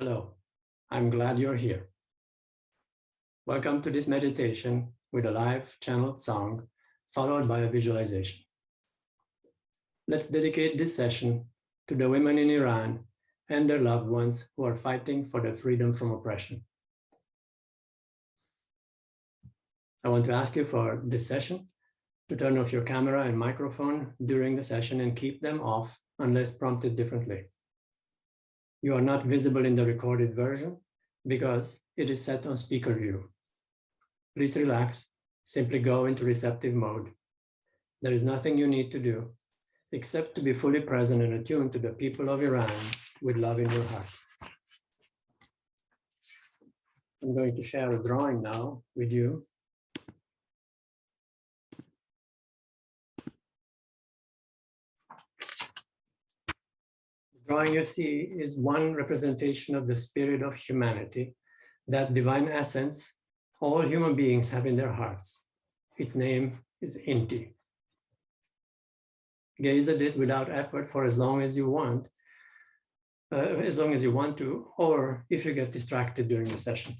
Hello, I'm glad you're here. Welcome to this meditation with a live channeled song followed by a visualization. Let's dedicate this session to the women in Iran and their loved ones who are fighting for their freedom from oppression. I want to ask you for this session to turn off your camera and microphone during the session and keep them off unless prompted differently. You are not visible in the recorded version because it is set on speaker view. Please relax, simply go into receptive mode. There is nothing you need to do except to be fully present and attuned to the people of Iran with love in your heart. I'm going to share a drawing now with you. The drawing you see is one representation of the spirit of humanity, that divine essence all human beings have in their hearts. Its name is Inti. Gaze at it without effort for as long as you want to, or if you get distracted during the session.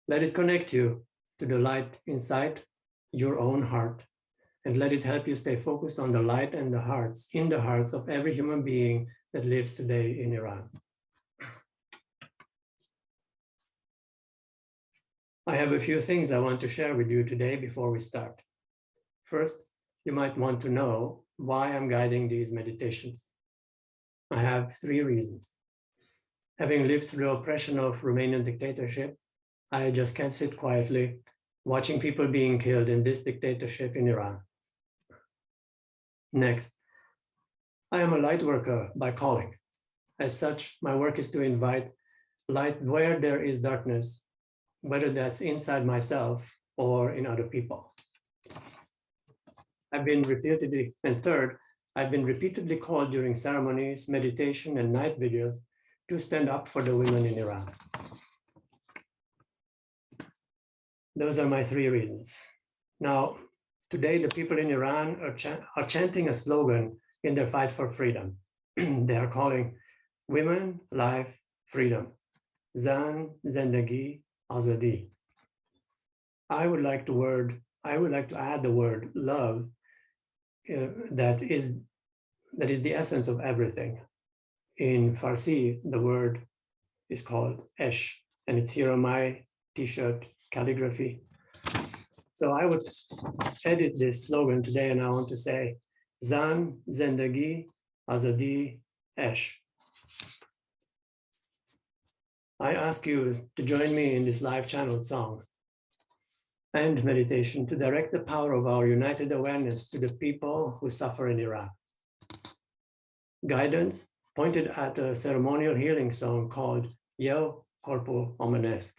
Let it connect you to the light inside your own heart, and let it help you stay focused on the light and the hearts, in the hearts of every human being that lives today in Iran. I have a few things I want to share with you today before we start. First, you might want to know why I'm guiding these meditations. I have 3 reasons. Having lived through the oppression of Romanian dictatorship, I just can't sit quietly watching people being killed in this dictatorship in Iran. Next, I am a light worker by calling. As such, my work is to invite light where there is darkness, whether that's inside myself or in other people. And third, I've been repeatedly called during ceremonies, meditation, and night videos to stand up for the women in Iran. Those are my 3 reasons. Now, today, the people in Iran are chanting a slogan in their fight for freedom. They are calling women, life, freedom. Zan, Zendagi, Azadi. I would like to add the word love that is the essence of everything. In Farsi, the word is called Esh, and it's here on my t-shirt calligraphy. So I would edit this slogan today, and I want to say, Zan, Zendagi, Azadi, Esh. I ask you to join me in this live channeled song and meditation to direct the power of our united awareness to the people who suffer in Iran. Guidance pointed at a ceremonial healing song called Eu Corpul Omenesc.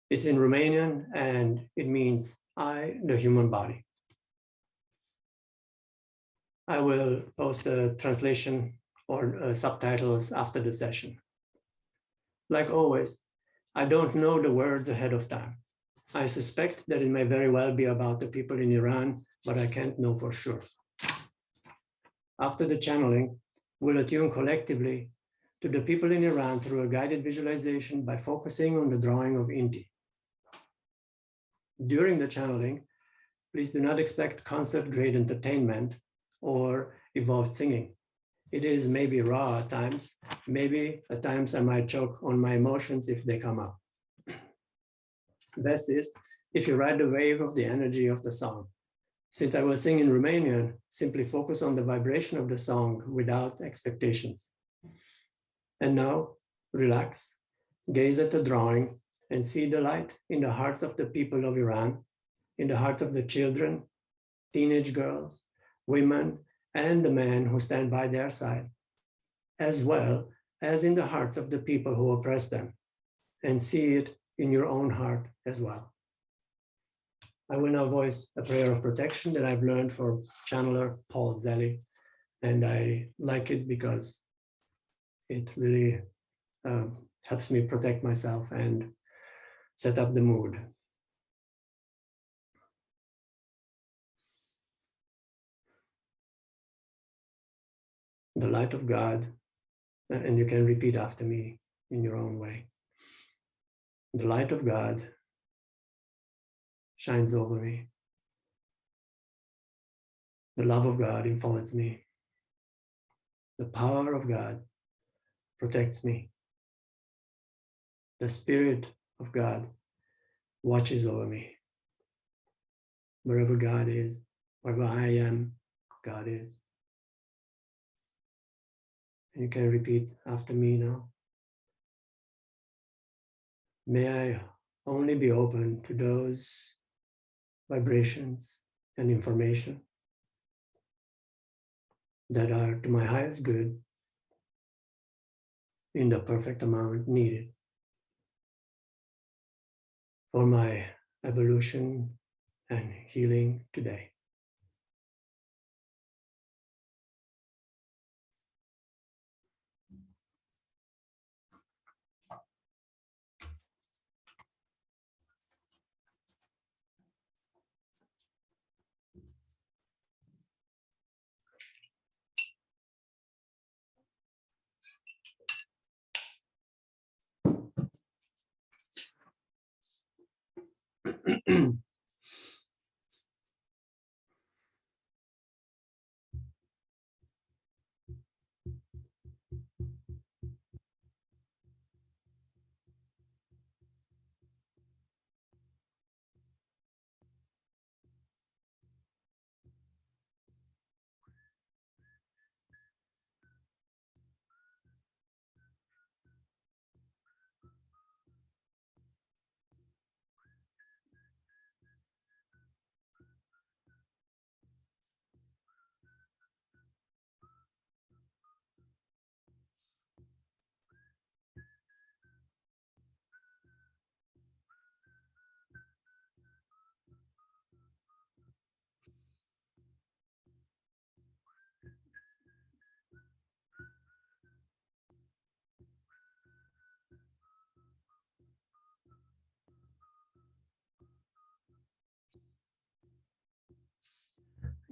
It's in Romanian and it means I, the human body. I will post a translation or subtitles after the session. Like always, I don't know the words ahead of time. I suspect that it may very well be about the people in Iran, but I can't know for sure. After the channeling, we'll attune collectively to the people in Iran through a guided visualization by focusing on the drawing of Inti. During the channeling, please do not expect concert-grade entertainment or evolved singing. It is maybe raw at times. Maybe at times I might choke on my emotions if they come up. Best is if you ride the wave of the energy of the song. Since I will sing in Romanian, simply focus on the vibration of the song without expectations. And now, relax, gaze at the drawing, and see the light in the hearts of the people of Iran, in the hearts of the children, teenage girls, women, and the men who stand by their side, as well as in the hearts of the people who oppress them, and see it in your own heart as well. I will now voice a prayer of protection that I've learned from channeler Paul Zelli, and I like it because it really helps me protect myself and set up the mood. The light of God, and you can repeat after me in your own way. The light of God shines over me. The love of God enfolds me. The power of God protects me. The Spirit of God watches over me. Wherever God is, wherever I am, God is. And you can repeat after me now. May I only be open to those vibrations and information that are to my highest good in the perfect amount needed for my evolution and healing today.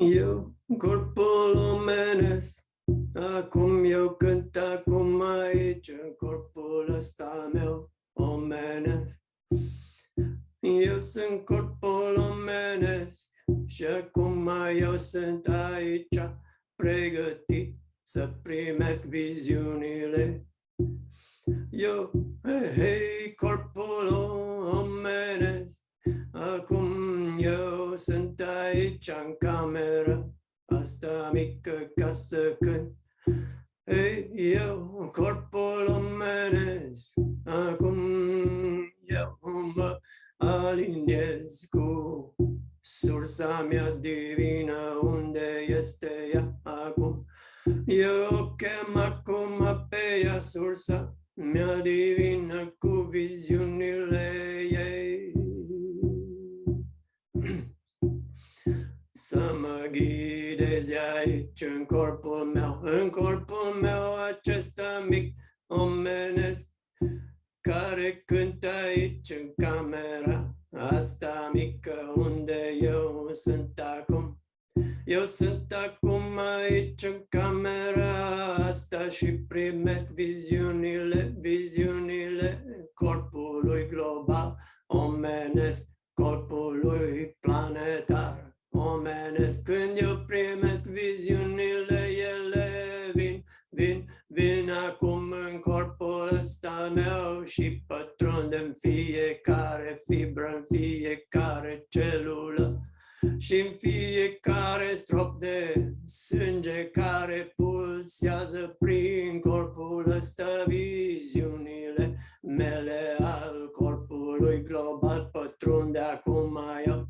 Eu, corpul omenesc, acum eu cânt acum aici, în corpul ăsta meu omenesc. Eu sunt corpul omenesc și acum eu sunt aici, pregătit să primesc viziunile. Eu, hei, corpul omenesc, acum eu sunt aici în cameră asta mică ca să cânt. Ei, eu, corpul omenesc, acum eu mă aliniez cu sursa mea divină, unde este ea acum. Eu chem acum pe ea sursa mea divină cu viziunile ei. Să mă ghidezi aici în corpul meu acesta mic omenesc, care cântă aici în camera asta mică unde eu sunt acum. Eu sunt acum aici în camera asta și primesc viziunile corpului global omenesc, corpului planetar omenesc. Când eu primesc viziunile, ele vin acum în corpul ăsta meu și pătrund în fiecare fibră, în fiecare celulă și în fiecare strop de sânge care pulsează prin corpul ăsta. Viziunile mele al corpului global pătrunde acum eu.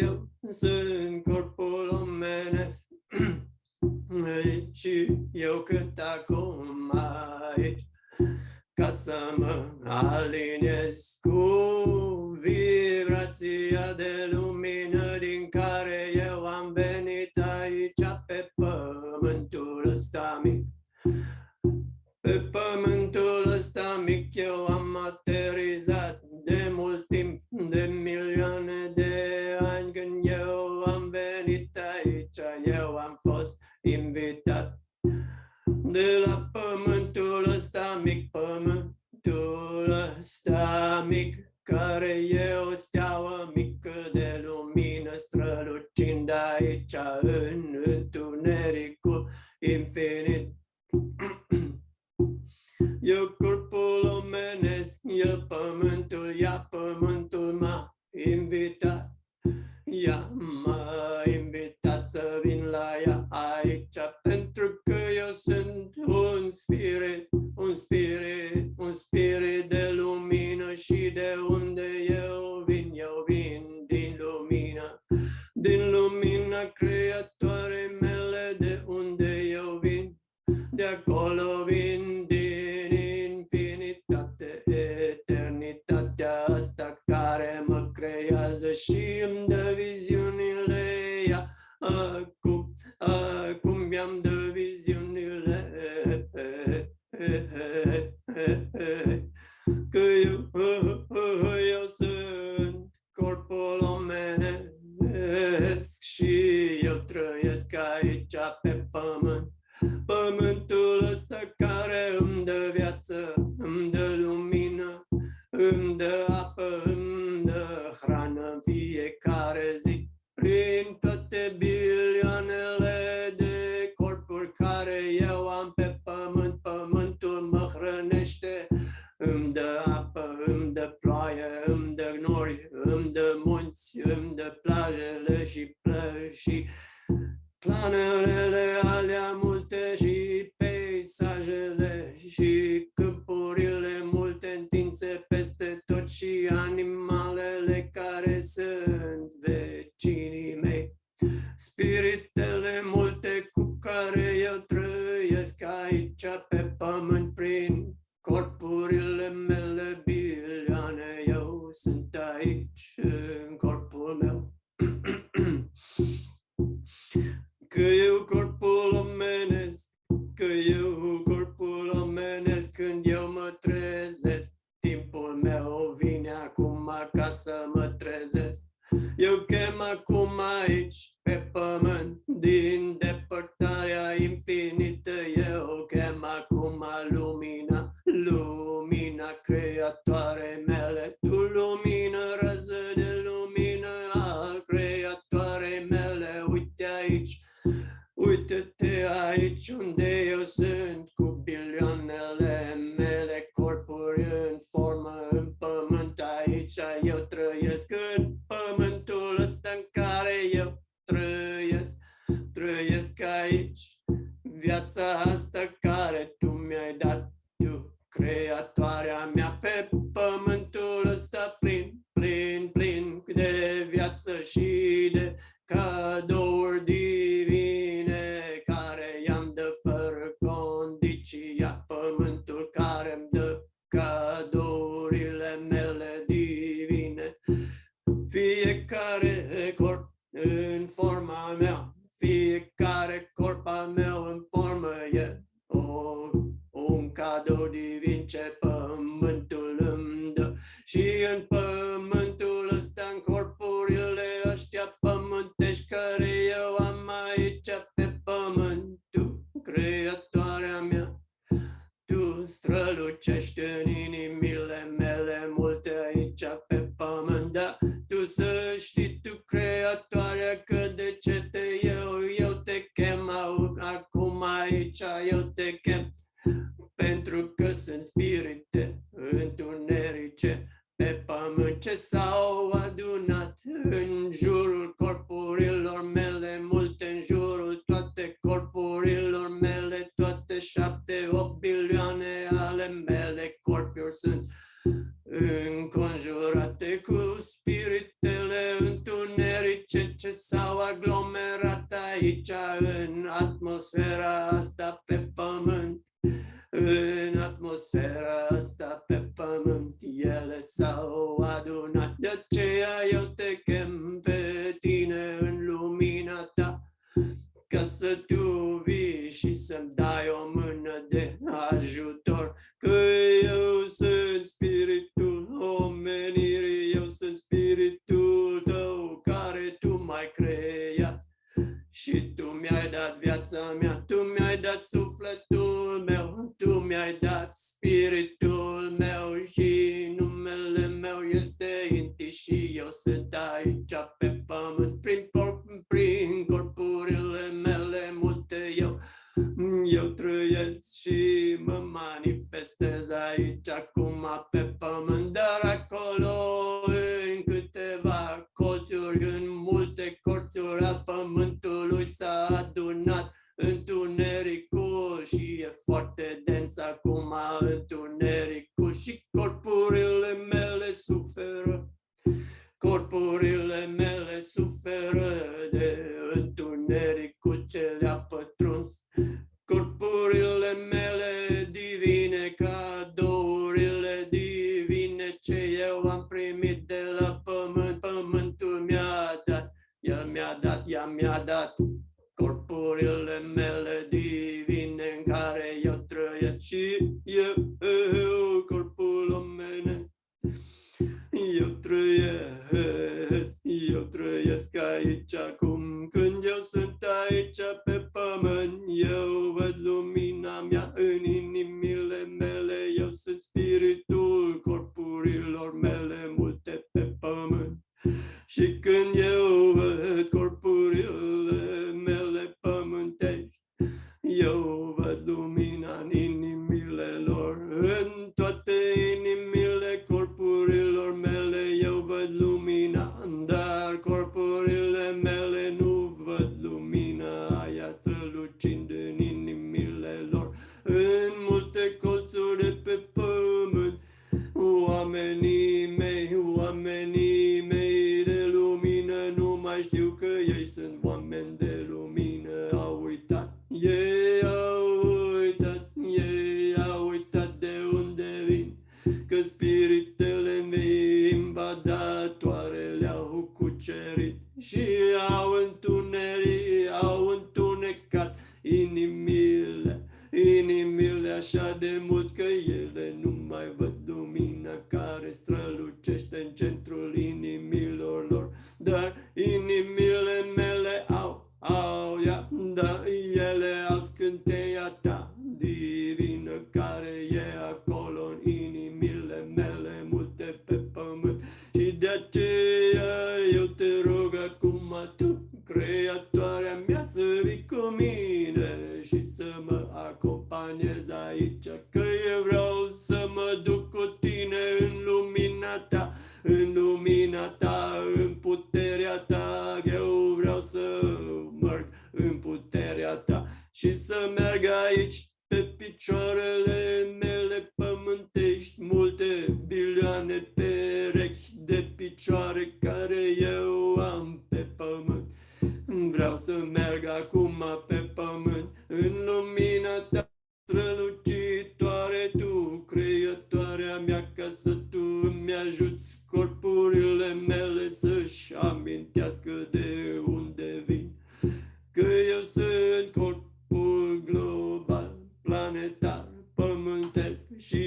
Eu sunt corpul omenesc și eu cânt acum aici ca să mă aliniez cu vibrația de lumină din care eu am venit aici pe pământul ăsta mic. Pe pământul ăsta mic eu am aterizat de mult timp, de milioane de ani. Când eu am venit aici, eu am fost invitat de la pământul ăsta mic, pământul ăsta mic, care e o steaua mică de lumină strălucind aici în întunericul infinit. Eu corpul omenesc, el pământul, ea pământul m-a invitat. Ea m-a invitat să vin la ea aici, pentru că eu sunt un spirit, un spirit, un spirit de lumină și de unde eu vin din lumina creatoarei mele, de unde eu vin, de acolo vin, din infinitate, eternitatea asta care mă creează și îmi dă viziunile ea. Acum mi-am dă viziunile, că eu sunt corpul omenesc și eu trăiesc aici pe pământ. Pământul ăsta care îmi dă viață, îmi dă lumină, îmi dă apă, îmi dă hrană în fiecare zi. Prin toate bilioanele de corpuri care eu am pe pământ, pământul mă hrănește, îmi dă apă, îmi dă ploaie, îmi dă nori, îmi dă munți, îmi dă plajele și planelele alea multe și peisajele și câmpurile multe întinse peste tot și animalele care sunt vecinii mei. Spiritele multe cu care eu trăiesc aici pe pământ prin corpurile mele bilioane. Eu sunt aici în corpul meu. Că eu corpul omenesc, că eu corpul omenesc, când eu mă trezesc, timpul meu vine acum ca să mă trezesc. Eu chem acum aici, pe pământ, din depărtarea infinită, eu chem acum lumina, lumina creatoare mele, tu lumină, rază de lumină al creatoarei mele, uite aici. Uite-te aici unde eu sunt, cu bilioanele mele corpuri în formă, în pământ, aici eu trăiesc, în pământul ăsta în care eu trăiesc aici. Viața asta care tu mi-ai dat, tu, creatoarea mea, pe pământul ăsta plin de viață și de cadouri divine care i-am dă fără condiții, ia pământul care îmi dă cadourile mele divine. Fiecare corp în forma mea, fiecare corp al meu în formă e un cadou divin ce pământul îmi dă. Și în pământul ăsta, în corpurile ăștia pământești care eu am aici pe pământ, tu, creatoarea mea, tu strălucești în inimile mele multe aici pe pământ, da, tu să știi, tu creatoarea, că de ce eu te chem acum aici, eu te chem, pentru că sunt spirite întunerice pe pământ ce s-au adunat în jurul corpurilor mele, multe în jurul toate corpurilor mele, toate 7-8 bilioane ale mele corpuri sunt înconjurate cu spiritele întunerice ce s-au aglomerat aici în atmosfera asta pe pământ. În atmosfera asta pe pământ ele s-au adunat, de aceea eu te chem pe tine în lumina ta, ca să tu vii și să-mi dai o mână de ajutor, că eu sunt spiritul omenirii, eu sunt spiritul tău care tu m-ai creat și tu mi-ai dat viața mea, tu mi-ai dat sufletul sufletul meu, tu mi-ai dat spiritul meu și numele meu este Inti și eu sunt aici pe pământ, prin corpurile mele multe eu trăiesc și mă manifestez aici acum pe pământ, dar acolo în câteva colțuri, în multe colțuri al pământului s-a adunat întunericul și e foarte dens acum întunericul și corpurile mele suferă. Corpurile mele suferă de întunericul ce le-a pătruns. Corpurile mele divine, cadourile divine ce eu am primit de la pământ, pământul mi-a dat, el mi-a dat, ea mi-a dat. Corpurile mele divine în care eu trăiesc și eu, corpul omenesc. Eu trăiesc aici acum, când eu sunt aici pe pământ, eu văd lumina mea în inimile mele, eu sunt spiritul corpurilor mele multe pe pământ. Și când eu văd corpurile mele pământești, eu văd lumina în inimile lor, în toate inimile corpurilor mele eu văd lumina, dar corpurile mele nu văd lumina aia strălucind în inimile lor, în multe colțuri de pe pământ. Oamenii mei de lumină nu mai știu că ei sunt oameni de lumină, au uitat, ei au uitat de unde vin, că spiritele mei invadatoare le-au cucerit și au întunecat inimile așa de mult că ele nu mai văd lumina care strălucește în centrul inimilor lor, dar inimile mele ele au scânteia ta divină care e acolo în inimile mele multe pe pământ. Și de aceea eu te rog acum tu, creatoarea mea, să vii cu mine și să mă acompaniezi aici, că eu vreau să mă duc cu tine în lumina ta, în puterea ta, eu vreau să merg în puterea ta și să merg aici pe picioarele mele pământești, multe bilioane perechi de picioare care eu am pe pământ. Vreau să merg acum pe pământ în lumina ta strălucitoare, tu, creatoarea mea, ca să tu îmi ajuți corpurile mele să-și amintească de unde vin, că eu sunt corpul global, planetar, pământesc și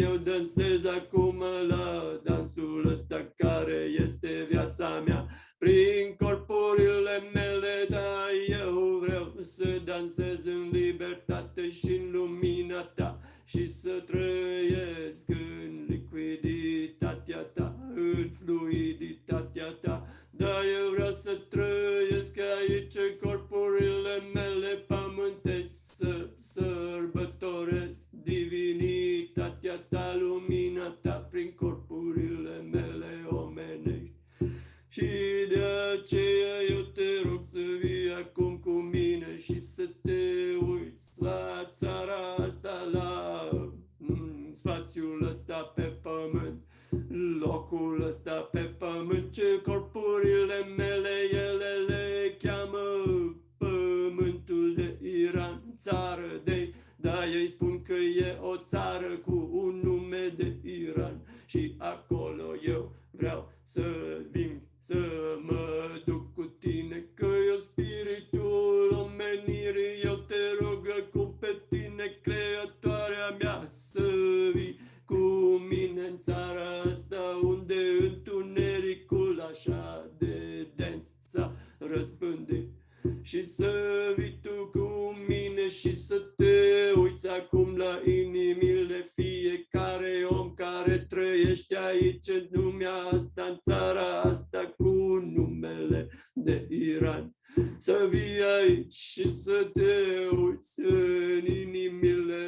eu dansez acum la dansul ăsta care este viața mea. Prin corpurile mele, da, eu vreau să dansez în libertate și în lumina ta și să trăiesc în lichiditatea ta, în fluiditatea ta. Da, eu vreau să trăiesc aici în corpurile mele pământești, să sărbătoresc divinitatea ta, lumina ta prin corpurile mele omenești. Și de aceea eu te rog să vii acum cu mine și să te uiți la țara asta, la spațiul ăsta pe pământ, locul ăsta pe pământ, ce corpurile mele ele le cheamă pământul de Iran, țară de, da, ei spun că e o țară cu un nume de Iran și acolo eu vreau să vin, să mă duc cu tine, că eu spiritul omenirii, eu te rog acum pe tine, creatoarea mea, să vii cu mine în țara asta unde întunericul așa de dens s-a răspândit și să vii tu cu mine și să te uiți acum acum la inimile fiecare om care trăiește aici în lumea asta, în țara asta cu numele de Iran. Să vii aici și să te uiți în inimile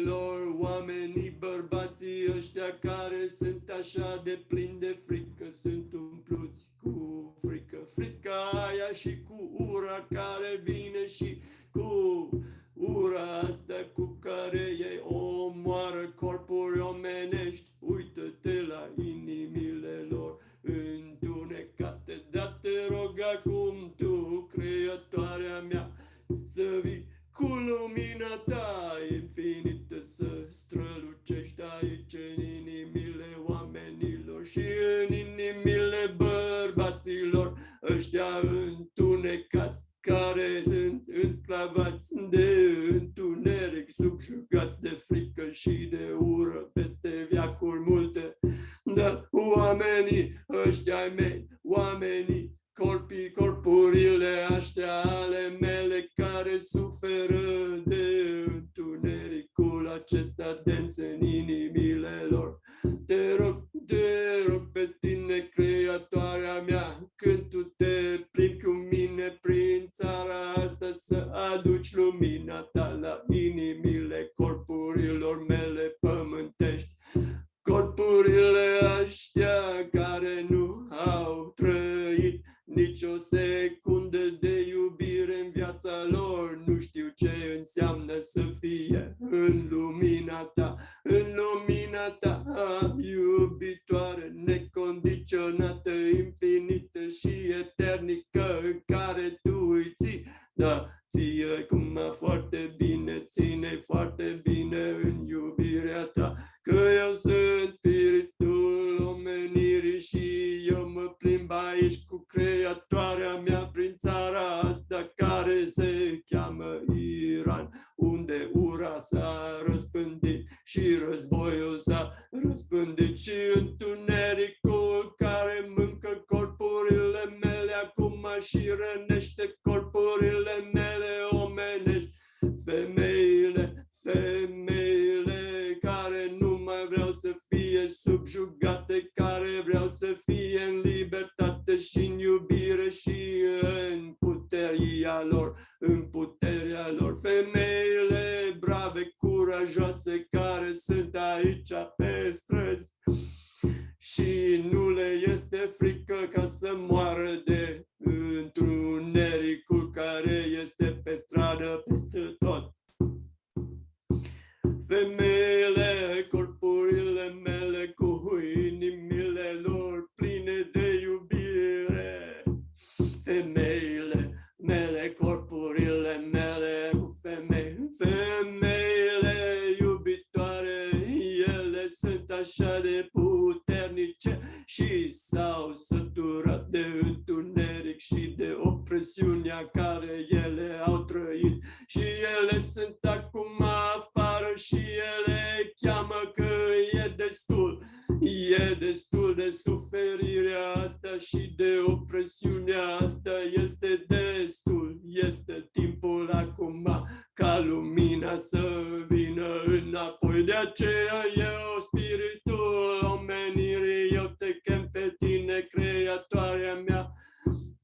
lor, oamenii, bărbații ăștia care sunt așa de plini de frică, sunt umpluți cu frică, frica aia și cu ura care vine și cu ura asta cu care ei omoară corpuri omenești. Uită-te la inimile lor întunecate, dar te rog acum tu, Creatoarea mea, să vii cu lumina ta infinită, să strălucești aici în inimile oamenilor și în inimile bărbaților ăștia întunecați, care sunt însclavați de întuneric, subjugați de frică și de ură peste veacuri multe. Dar oamenii ăștia ai mei, oamenii, corpurile astea ale mele care suferă de întunericul acesta dens în inimile lor. Te rog pe tine, Creatoarea mea, când tu te plimbi cu mine prin țara asta, să aduci lumina ta la inimile corpurilor mele pământești. Corpurile astea care nu au trăit nicio secundă de iubire în viața lor, nu știu ce înseamnă să fie în lumina ta iubitoare, necondiționată, infinită și eternică, în care tu îi ții, da, ție acum foarte bine, ține foarte bine în iubirea ta, că eu sunt spiritul omenirii și eu mă plimb aici cu Creatoarea mea prin țara asta care se cheamă Iran, unde ura s-a răspândit și războiul s-a răspândit și întunericul care mâncă corpurile mele acum și rănește corpurile mele omenești. Femeile care nu mai vreau să fie subjugate, care vreau să fie în libertate și în iubire și în puterea lor, femeile brave, curajoase care sunt aici pe străzi și nu le este frică ca să moară de întunericul care este pe stradă peste tot. Femeile, corpurile mele cu inimile lor pline de iubire. Femeile mele, corpurile mele cu femei. Femeile iubitoare, ele sunt așa de puternice și s-au săturat de întuneric și de opresiunea care ele au trăit. Și ele sunt acum afară și ele cheamă că e destul de suferirea asta și de opresiunea asta, este destul, este timpul acum ca lumina să vină înapoi. De aceea eu, spiritul omenirii, eu te chem pe tine, Creatoarea mea,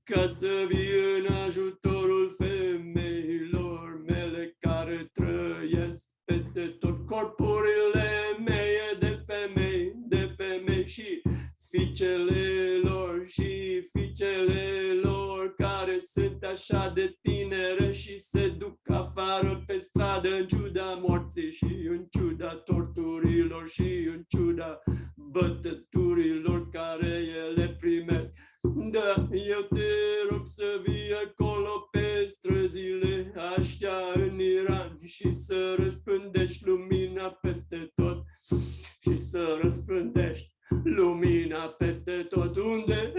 ca să vii în ajutorul femeilor mele care trăiesc peste tot, corpurile mele de femei și fiicele lor care sunt așa de tinere și se duc afară pe stradă în ciuda morții și în ciuda torturilor și în ciuda bătăturilor care ele primesc. Da, eu te rog să vii acolo pe străzile astea în Iran și să răspândești lumina peste tot și să răspândești lumina peste tot unde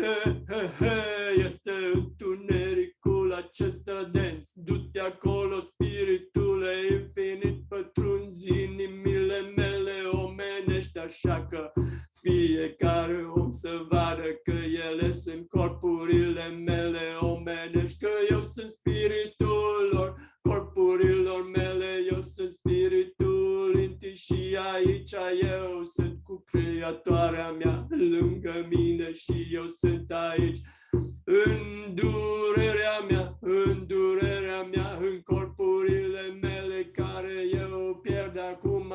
este întunericul acesta dens. Du-te acolo, spiritule infinit, pătrunzi inimile mele omenești, așa că fiecare om să vadă că ele sunt corpurile mele omenești, că eu sunt spiritul lor, corpurilor mele, eu sunt spiritul inti și aici eu sunt cu creatoarea mea lângă mine și eu sunt aici. În durerea mea, în corpurile mele care eu pierd acum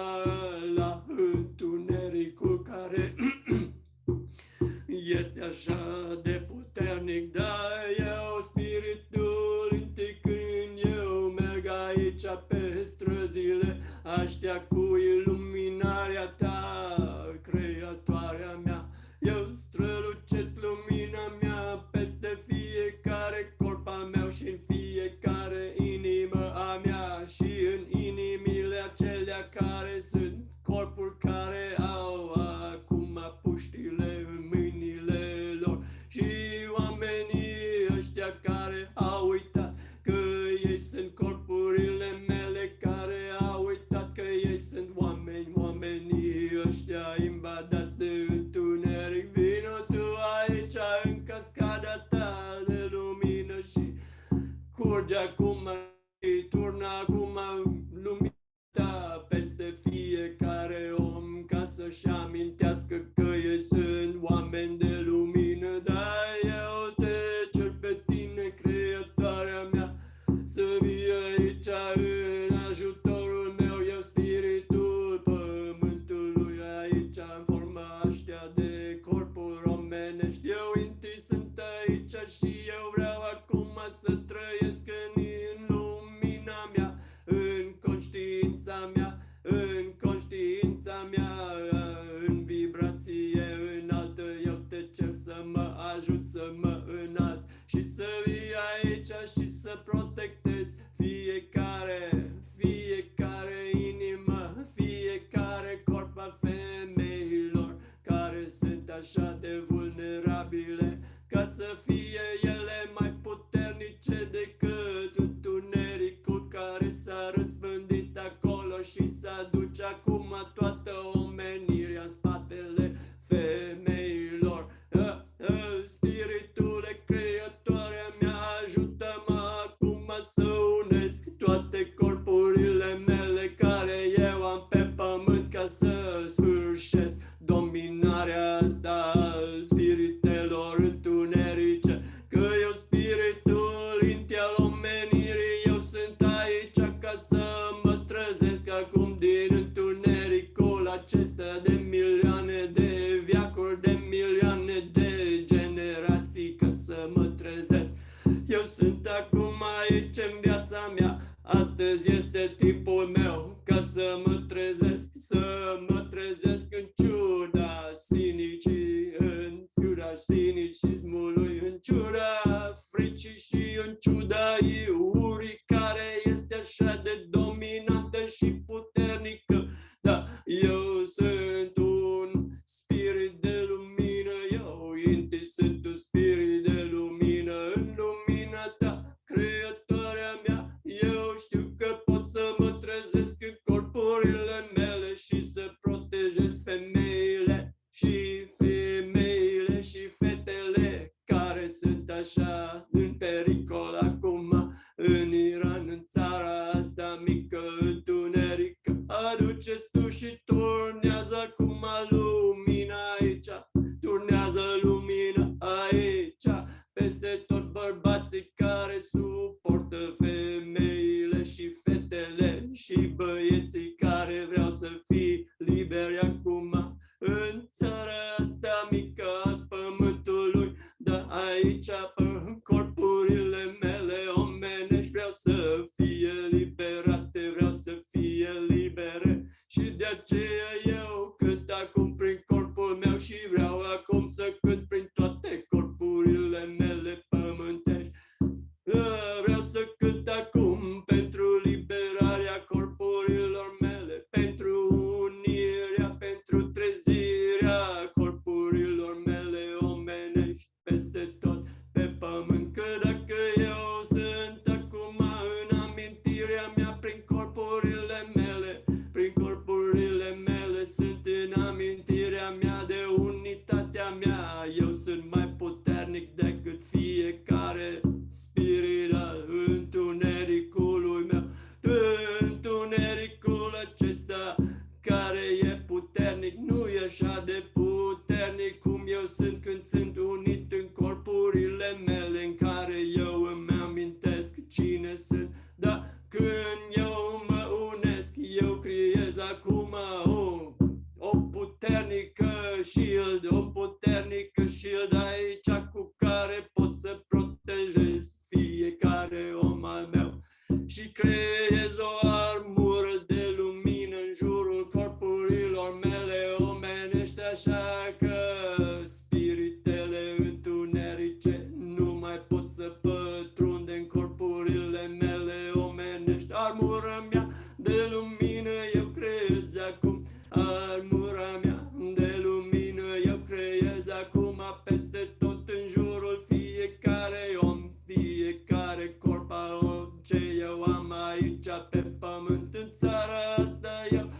la întunericul care este așa de puternic, dar eu spiritul inti când eu merg aici pe străzile aștia cu iluminarea ta, creatoarea mea. Eu strălucesc lumina mea peste fiecare corp al meu și în fiecare inimă a mea și în inimile acelea care sunt corpuri care au acum puștile în mâinile lor și oamenii ăștia care au uitat că ei sunt corpurile mele, care au uitat că ei sunt oameni, oamenii ăștia invadați de întuneric. Vino tu aici în cascada ta de lumină și curge acum și turnă acum lumina ta peste fiecare om ca să-și amintească că ei sunt oameni de lumină. Dar eu te cer pe tine, creatoarea mea, să vii aici în ajutorul meu, eu spiritul pământului aici în forma aștia de corpuri omenești. Eu inti sunt aici și eu vreau acum să trăiesc în lumina mea, în conștiința mea, în vibrație înaltă. Eu te cer să mă ajut să mă înalți și să vii aici și să protectezi fiecare inimă, fiecare corp al femeilor care sunt așa de vulnerabile, ca să fie ele mai puternice decât întunericul care s-a răspândit acolo și s-aduce acum toată omenirea în spatele femeilor. Spiritule, creatoarea mea, ajută-mă acum să unesc toate corpurile mele care eu am pe pământ ca să sfârșesc dominarea asta a spiritelor întunerice. Că eu spiritul inti al omenirii, eu sunt aici ca să mă trezesc acum din întunericul acesta de milioane de veacuri, de milioane de generații, ca să mă trezesc. Eu sunt acum aici în viața mea, astăzi este timpul meu ca să mă trezesc în ciuda sinicii, în ciuda sinicismului, în ciuda fricii și în ciuda iurii care este așa de dominantă și puternică. Da, eu sunt un spirit de lumină, eu inti sunt un spirit de lumină, în lumina ta, creatoarea mea, eu știu că pot să mă trezesc în corpurile mele și să protejez femeile și fetele care sunt așa în pericol acum în Iran, în țara asta mică, întunerică. Aduceți tu și turnează acum lumina aici, turnează lumina aici peste tot bărbații care suportă femeile și fetele și băieții care vreau să fii liberi acum în țara asta mică a pământului. Da, aici în corpurile mele omenești vreau să fie liberate, vreau să fie libere și de aceea eu cânt acum prin corpul meu și vreau acum să cânt prin toate corpurile mele pământești. Vreau să cânt acum pentru liberarea corpurilor mele, pentru unirea, pentru trezirea corpurilor mele omenești peste tot pe pământ. Că dacă eu sunt acum în amintirea mea prin corpurile mele acum o puternică shield, o puternică shield aici cu care pot să protejez fiecare om al meu și creez o armură de lumină în jurul corpurilor mele omenești, așa că spiritele întunerice nu mai pot să pătrunde în corpurile mele omenești. Armura mea de lumină eu creez acum, armura mea de lumină eu creez acum peste tot în jurul fiecare om, fiecare corp al ce eu am aici pe pământ. În țara asta eu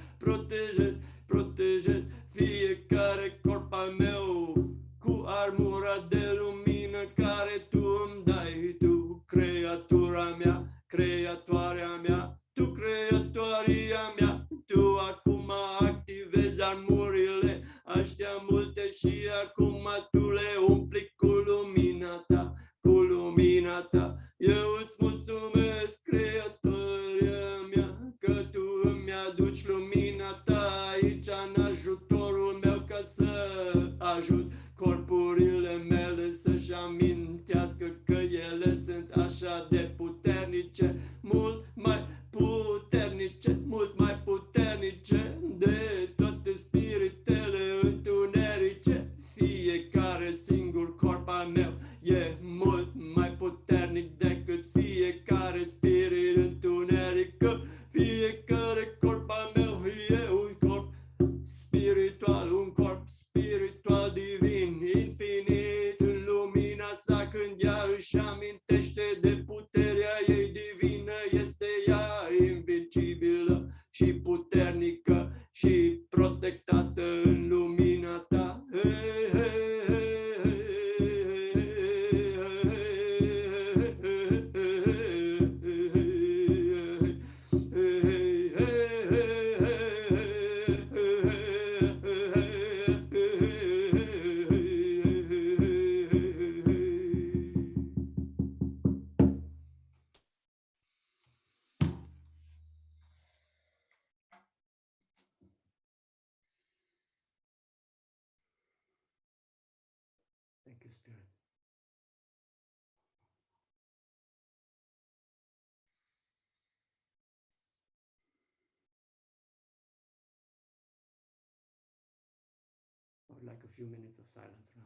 protejez fiecare corp al meu cu armura de lumină care tu îmi dai, tu creatura mea, creatoarea mea, tu creatoria mea, tu acum activezi armurile aștia multe și acum tu le umpli cu lumina ta, cu lumina ta. Eu îți mulțumesc, creatoria mea, că tu îmi aduci lumina ta aici în ajutorul meu ca să ajut corpurile mele să-și amintească că ele sunt așa de puternice, mult mai puternice, mult mai puternice de toate spiritele întunerice. Fiecare singur corp al meu e mult mai puternic decât fiecare spirit întuneric. Fiecare corp al meu e un corp spiritual, un corp spiritual divin, infinit în lumina sa. Când ea își amintește de puterea ei divină, este ea invincibilă și puternică și protectată în lumina ta. Hey, hey, Thank you, Spirit. I would like a few minutes of silence now.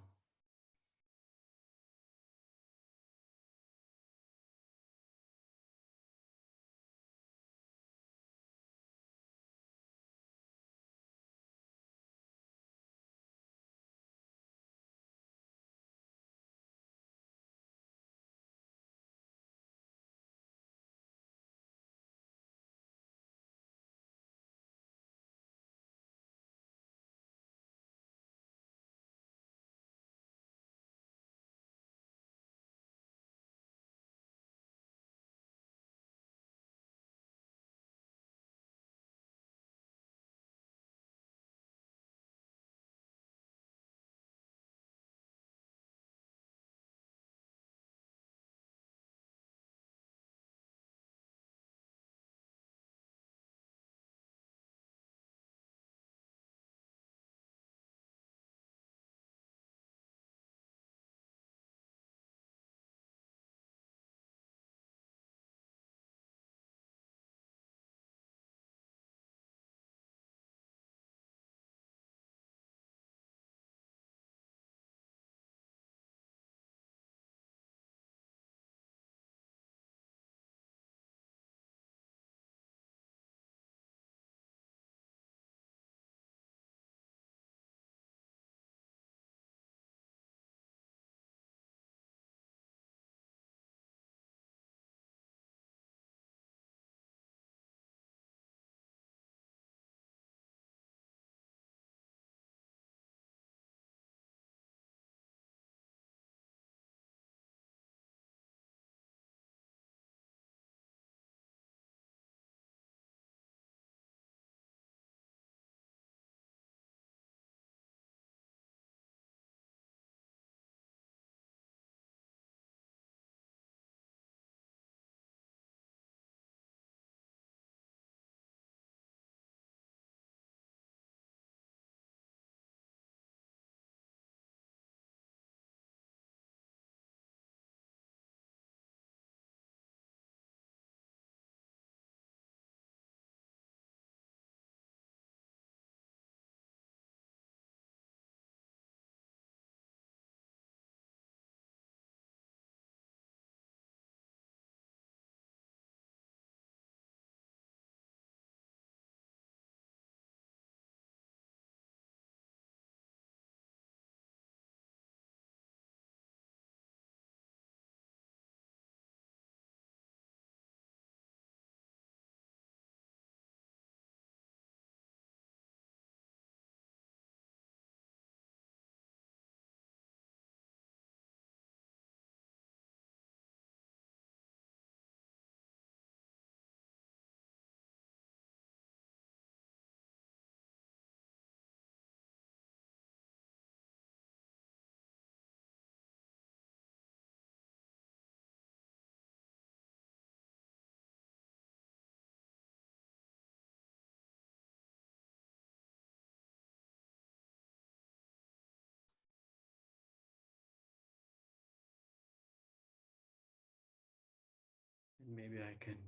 maybe I can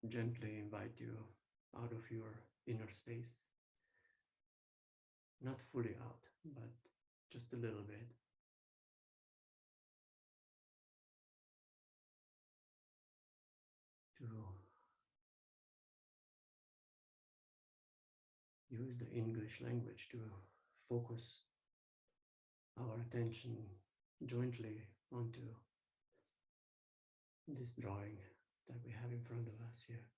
gently invite you out of your inner space. Not fully out, but just a little bit. To use the English language to focus our attention jointly onto this drawing that we have in front of us here.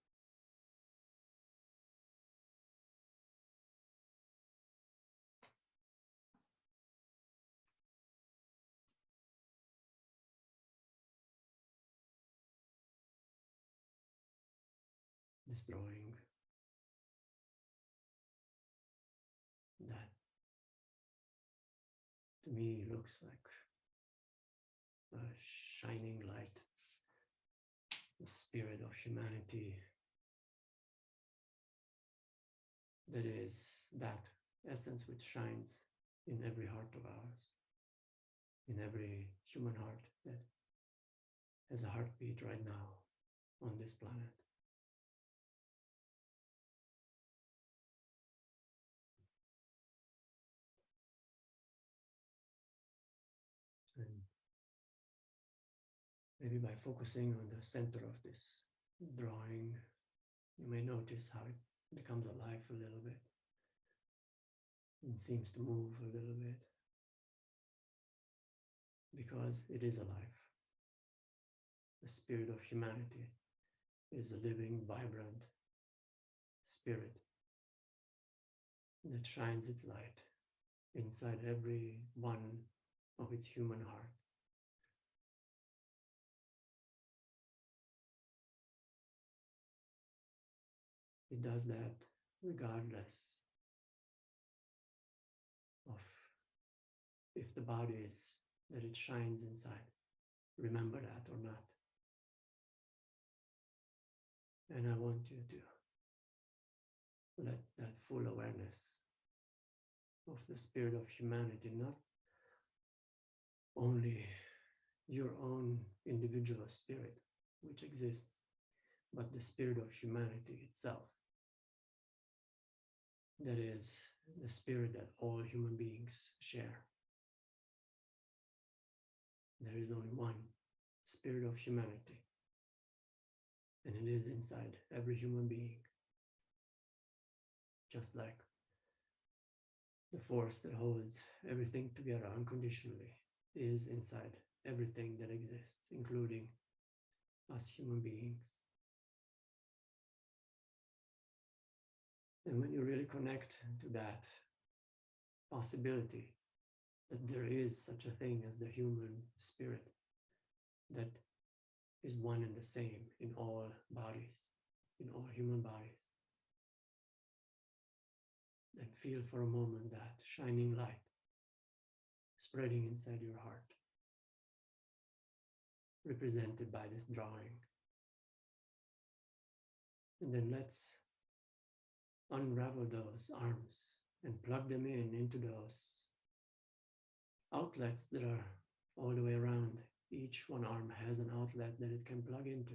This drawing that to me looks like a shining light, the spirit of humanity that is that essence which shines in every heart of ours, in every human heart that has a heartbeat right now on this planet. And maybe by focusing on the center of this drawing, you may notice how it becomes alive a little bit and seems to move a little bit because it is alive. The spirit of humanity is a living, vibrant spirit that shines its light inside every one of its human hearts. It does that regardless of if the bodies that it shines inside remember that or not. And I want you to let that full awareness of the spirit of humanity, not only your own individual spirit, which exists, but the spirit of humanity itself. That is the spirit that all human beings share. There is only one spirit of humanity, and it is inside every human being. Just like the force that holds everything together unconditionally is inside everything that exists, including us human beings. And when you really connect to that possibility that there is such a thing as the human spirit that is one and the same in all bodies, in all human bodies, then feel for a moment that shining light spreading inside your heart, represented by this drawing. And then let's unravel those arms and plug them into those outlets that are all the way around. Each one arm has an outlet that it can plug into.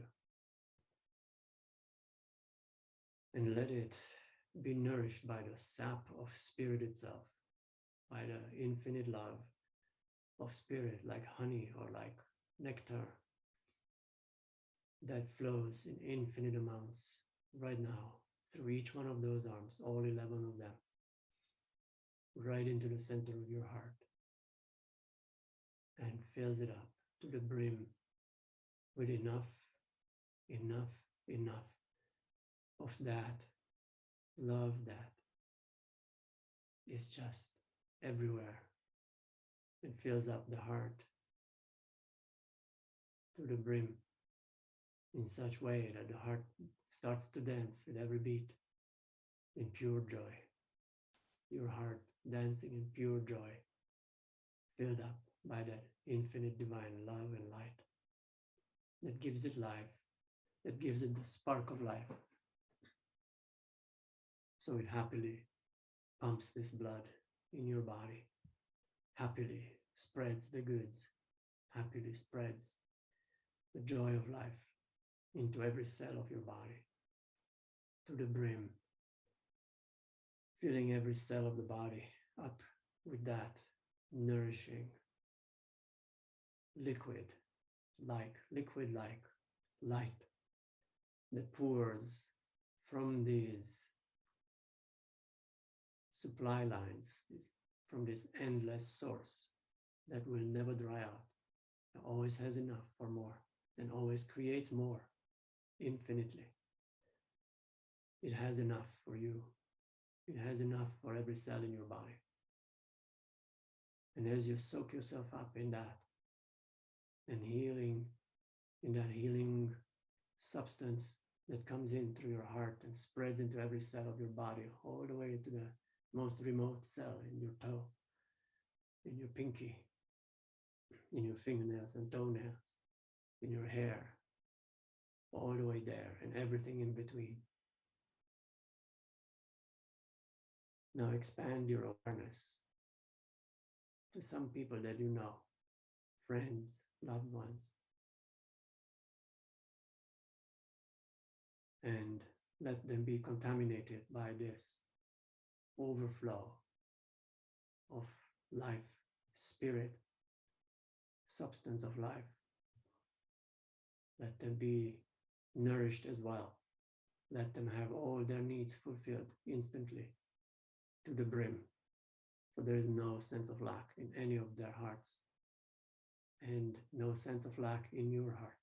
And let it be nourished by the sap of spirit itself, by the infinite love of spirit, like honey or like nectar that flows in infinite amounts right now through each one of those arms, all 11 of them, right into the center of your heart, and fills it up to the brim with enough of that love that is just everywhere and fills up the heart to the brim in such way that the heart starts to dance with every beat in pure joy. Your heart dancing in pure joy, filled up by that infinite divine love and light that gives it life, that gives it the spark of life. So it happily pumps this blood in your body, happily spreads the goods, happily spreads the joy of life into every cell of your body, to the brim, filling every cell of the body up with that nourishing liquid like light that pours from these supply lines, from this endless source that will never dry out, that always has enough for more and always creates more infinitely. It has enough for you. It has enough for every cell in your body. And as you soak yourself up in that and healing, in that healing substance that comes in through your heart and spreads into every cell of your body, all the way to the most remote cell in your toe, in your pinky, in your fingernails and toenails, in your hair, all the way there and everything in between. Now expand your awareness to some people that you know, friends, loved ones, and let them be contaminated by this overflow of life, spirit, substance of life. Let them be nourished as well. Let them have all their needs fulfilled instantly to the brim. So there is no sense of lack in any of their hearts and no sense of lack in your heart.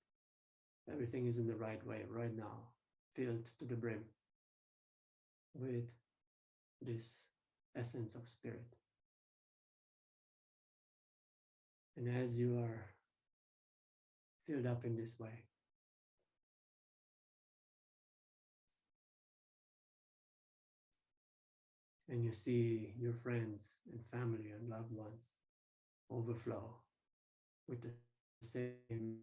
Everything is in the right way right now, filled to the brim with this essence of spirit. And as you are filled up in this way, and you see your friends and family and loved ones overflow with the same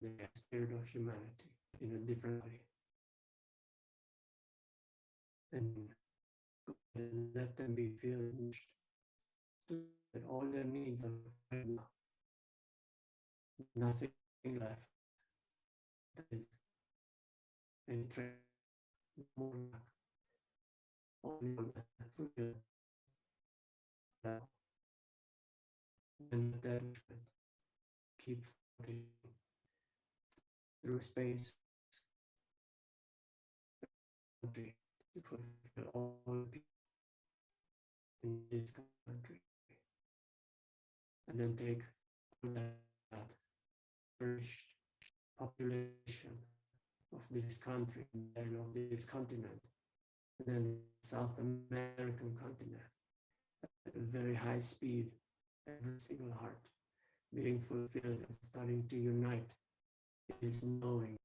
the spirit of humanity in a different way. And let them be filled that all their needs are right now. Nothing left. That is any threat, more lack. Only fulfilled now. And that keep floating through space to fulfill all the people in this country. And then take that perished population of this country and of this continent, and then South American continent, at a very high speed, every single heart being fulfilled and starting to unite is knowing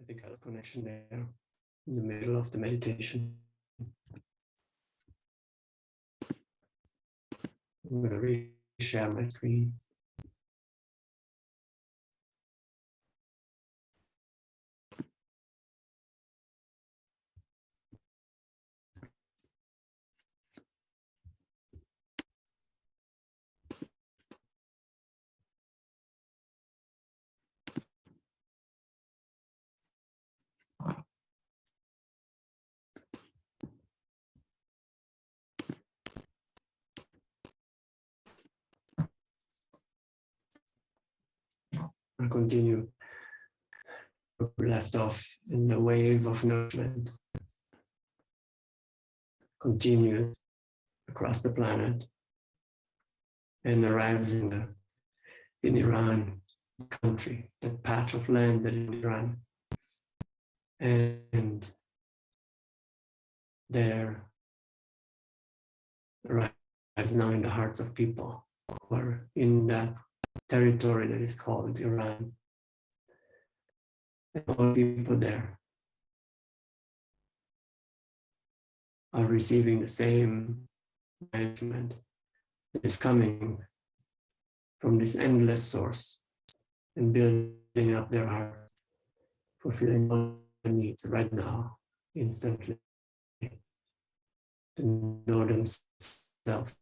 I think I have a connection there in the middle of the meditation. I'm going to reshare my screen. I'll continue where we left off in the wave of nourishment. Continue across the planet and arrives in Iran, country, that patch of land that is Iran. And there arrives now in the hearts of people who are in that territory that is called Iran. And all people there are receiving the same management that is coming from this endless source and building up their heart, fulfilling all their needs right now, instantly, to know themselves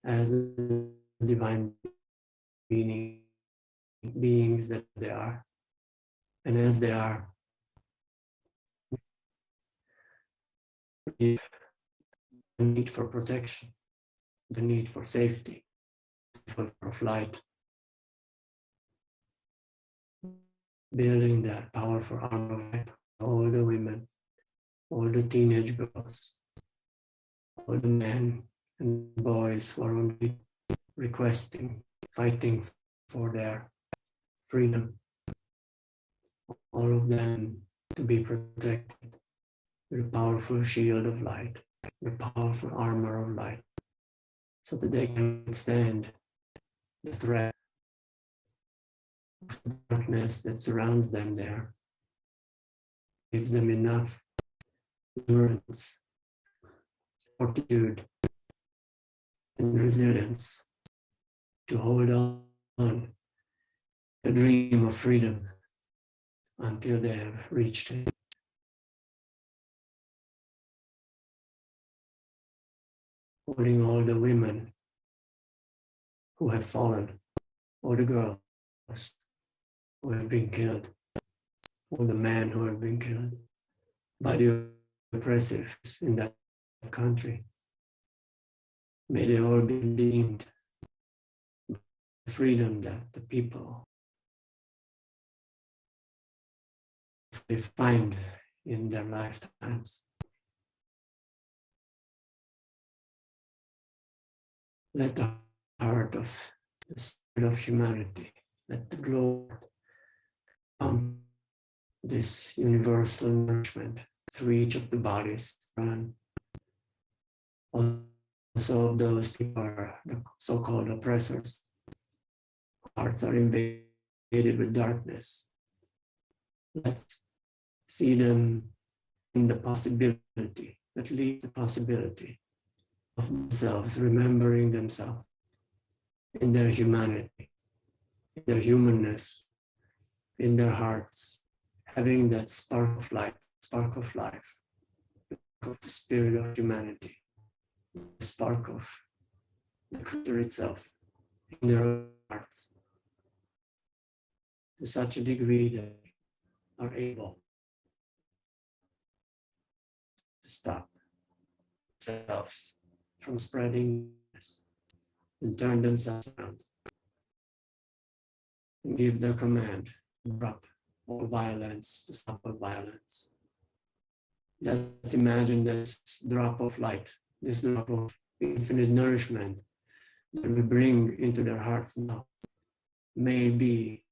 as the divine beings that they are. And as they are, the need for protection, the need for safety, for flight, building that powerful armor, all the women, all the teenage girls, all the men and boys who are only requesting, fighting for their freedom, all of them to be protected with a powerful shield of light, the powerful armor of light, so that they can withstand the threat of the darkness that surrounds them there. Gives them enough endurance, fortitude, and resilience to hold on the dream of freedom until they have reached it. Holding all the women who have fallen, all the girls who have been killed, all the men who have been killed by the oppressives in that country. May they all be deemed the freedom that the people they find in their lifetimes. Let the heart of the spirit of humanity, let the glory this universal nourishment through each of the bodies run. Also, those people are the so-called oppressors. Hearts are invaded with darkness. Let's see them in the possibility, at least the possibility of themselves, remembering themselves in their humanity, in their humanness, in their hearts, having that spark of light, spark of life, of the spirit of humanity, the spark of the creator itself in their hearts, to such a degree that they are able to stop themselves from spreading this and turn themselves around and give their command to drop all violence, to stop all violence. Let's imagine this drop of light, this drop of infinite nourishment that we bring into their hearts now may be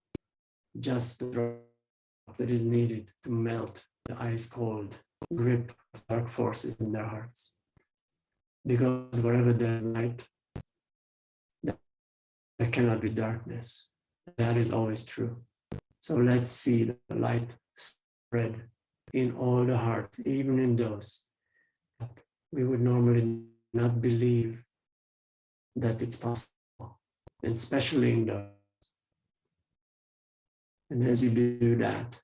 just the drop that is needed to melt the ice cold grip of dark forces in their hearts. Because wherever there's light, there cannot be darkness. That is always true. So let's see the light spread in all the hearts, even in those that we would normally not believe that it's possible, and especially in those. And as you do that,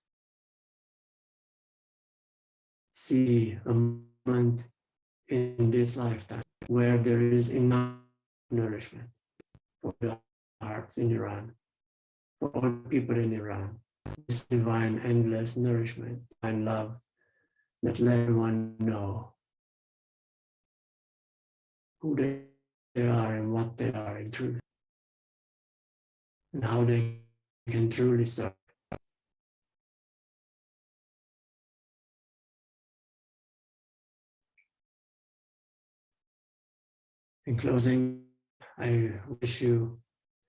see a moment in this lifetime where there is enough nourishment for the hearts in Iran, for all people in Iran, this divine, endless nourishment and love that let everyone know who they are and what they are in truth, and how they can truly serve. In closing, I wish you